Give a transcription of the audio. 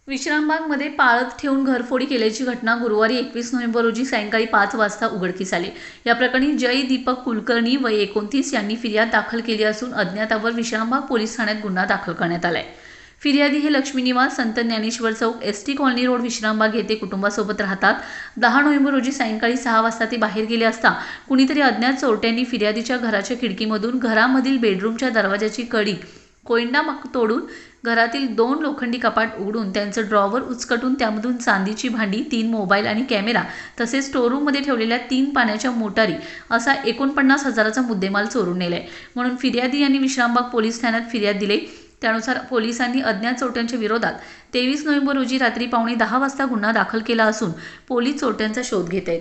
विश्रामबागमध्ये पाळत ठेवून घरफोडी केल्याची घटना गुरुवारी 21 नोव्हेंबर रोजी सायंकाळी 5 वाजता उघडकीस आली। या प्रकरणी जय दीपक कुलकर्णी वय 29 यांनी फिर्याद दाखल केली असून अज्ञातावर विश्रामबाग पोलीस ठाण्यात गुन्हा दाखल करण्यात आलाय। फिर्यादी हे लक्ष्मी निवास संत ज्ञानेश्वर चौक एसटी कॉलनी रोड विश्रामबाग येथे कुटुंबासोबत राहतात। 10 नोव्हेंबर रोजी सायंकाळी 6 वाजता ते बाहेर गेले असता कुणीतरी अज्ञात चोरट्यांनी फिर्यादीच्या घराच्या खिडकीमधून घरामधील बेडरूमच्या दरवाजाची कडी कोयंडा तोडून घरातील 2 लोखंडी कपाट उघडून त्यांचं ड्रॉवर उचकटून त्यामधून चांदीची भांडी, 3 मोबाईल आणि कॅमेरा तसेच स्टोअररूममध्ये ठेवलेल्या 3 पाण्याच्या मोटारी असा 49,000चा मुद्देमाल चोरून नेलाय म्हणून फिर्यादी यांनी विश्रामबाग पोलीस ठाण्यात फिर्याद दिली। त्यानुसार पोलिसांनी अज्ञात चोरट्यांच्या विरोधात 23 नोव्हेंबर रोजी रात्री 9:15 वाजता गुन्हा दाखल केला असून पोलीस चोरट्यांचा शोध घेत आहेत।